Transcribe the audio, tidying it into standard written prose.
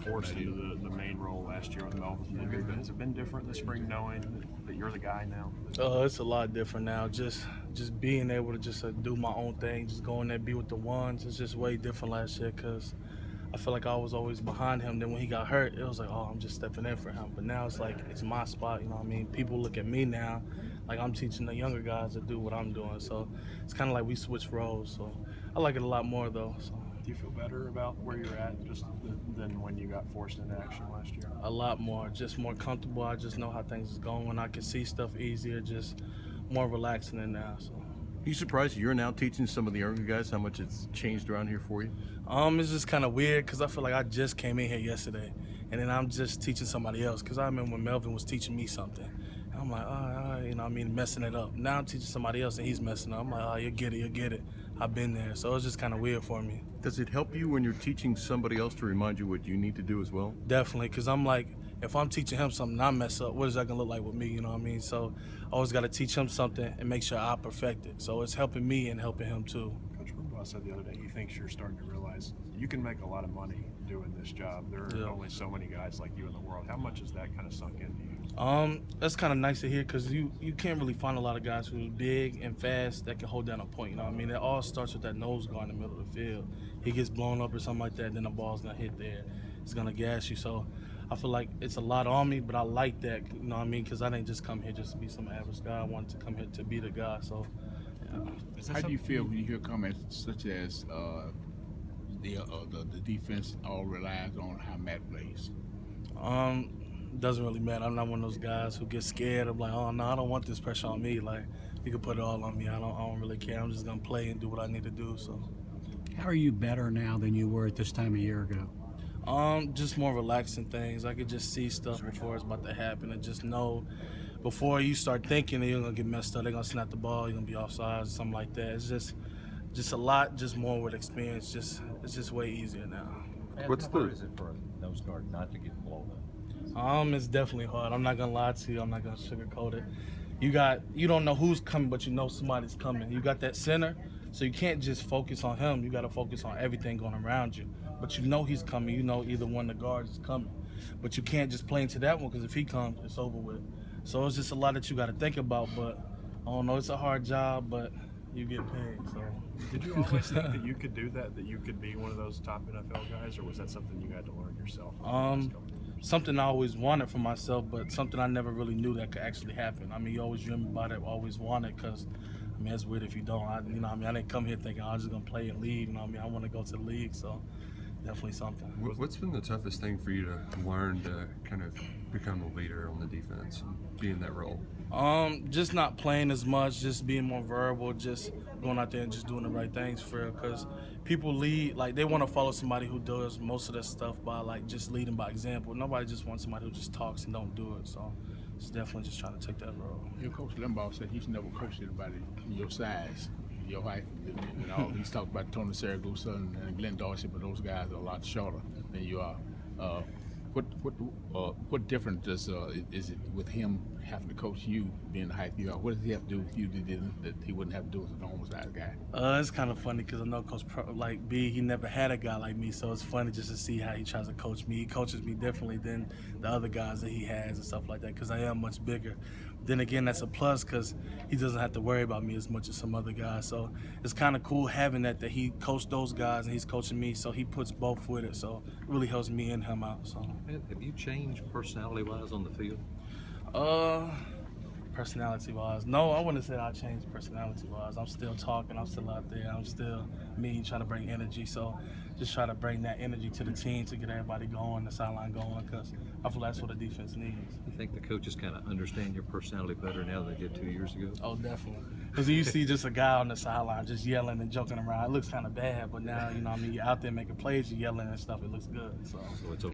forced into the main role last year with Melvin. Has it been different this spring knowing that you're the guy now? It's a lot different now. Just being able to just do my own thing, just go in there, be with the ones. It's just way different last year because I feel like I was always behind him. Then when he got hurt, it was like, oh, I'm just stepping in for him. But now it's like it's my spot. You know what I mean? People look at me now like I'm teaching the younger guys to do what I'm doing. So it's kind of like we switch roles. So I like it a lot more though. So. Do you feel better about where you're at than when you got forced into action last year? A lot more, just more comfortable. I just know how things is going. I can see stuff easier, just more relaxing than now. So. Are you surprised you're now teaching some of the younger guys how much it's changed around here for you? It's just kind of weird because I feel like I just came in here yesterday, and then I'm just teaching somebody else. Because I remember when Melvin was teaching me something, and I'm like, you know what I mean, messing it up. Now I'm teaching somebody else, and he's messing up. I'm like, oh, you get it. I've been there, so it's just kind of weird for me. Does it help you when you're teaching somebody else to remind you what you need to do as well? Definitely, because I'm like, if I'm teaching him something and I mess up, what is that going to look like with me, you know what I mean? So I always got to teach him something and make sure I perfect it. So it's helping me and helping him too. Coach Rumbaugh said the other day he thinks you're starting to realize you can make a lot of money doing this job. There are only so many guys like you in the world. How much has that kind of sunk into you? That's kind of nice to hear because you can't really find a lot of guys who's big and fast that can hold down a point, you know what I mean? It all starts with that nose guard in the middle of the field. He gets blown up or something like that, then the ball's going to hit there. It's going to gas you. So I feel like it's a lot on me, but I like that, you know what I mean? Because I didn't just come here just to be some average guy. I wanted to come here to be the guy. So, yeah. How do you feel when you hear comments such as the defense all relies on how Matt plays? Doesn't really matter. I'm not one of those guys who get scared of like, oh no, I don't want this pressure on me. Like you can put it all on me. I don't really care. I'm just gonna play and do what I need to do. So. How are you better now than you were at this time a year ago? Just more relaxing things. I could just see stuff before it's about to happen and just know before you start thinking that you're gonna get messed up, they're gonna snap the ball, you're gonna be offside, something like that. It's just a lot, just more with experience. It's just way easier now. What's hard is it for a nose guard not to get blown up? It's definitely hard. I'm not gonna lie to you. I'm not gonna sugarcoat it. You don't know who's coming, but you know somebody's coming. You got that center, so you can't just focus on him. You got to focus on everything going around you. But you know he's coming. You know either one of the guards is coming. But you can't just play into that one because if he comes, it's over with. So it's just a lot that you got to think about. But I don't know. It's a hard job, but you get paid. So. Did you always think that you could do that? That you could be one of those top NFL guys, or was that something you had to learn yourself? Something I always wanted for myself, but something I never really knew that could actually happen. I mean, you always dream about it, always want it, because, I mean, it's weird if you don't. I didn't come here thinking I'm just going to play and leave, you know what I mean? I want to go to the league, so definitely something. What's been the toughest thing for you to learn to kind of become a leader on the defense and be in that role? Just not playing as much, just being more verbal, just going out there and just doing the right things for real, because people lead, like they want to follow somebody who does most of that stuff by like just leading by example. Nobody just wants somebody who just talks and don't do it, so it's definitely just trying to take that role. Your coach Limbaugh said he's never coached anybody your size, your height, and all. He's talked about Tony Saragusa and Glenn Dorsey, but those guys are a lot shorter than you are. What difference is it with him having to coach you being the height you are? What does he have to do with you that he wouldn't have to do as a normal size guy? It's kind of funny because I know Coach B, he never had a guy like me, so it's funny just to see how he tries to coach me. He coaches me differently than the other guys that he has and stuff like that because I am much bigger. Then again, that's a plus because he doesn't have to worry about me as much as some other guys. So it's kind of cool having that he coached those guys and he's coaching me, so he puts both with it. So it really helps me and him out. So. Have you changed personality-wise on the field? Personality-wise, no, I wouldn't say I changed personality-wise. I'm still talking. I'm still out there. I'm still me, trying to bring energy. So just try to bring that energy to the team to get everybody going, the sideline going, because I feel that's what the defense needs. You think the coaches kind of understand your personality better now than they did 2 years ago? Oh, definitely. Because you see just a guy on the sideline just yelling and joking around. It looks kind of bad, but now, you know what I mean, you're out there making plays, you're yelling and stuff. It looks good. So it's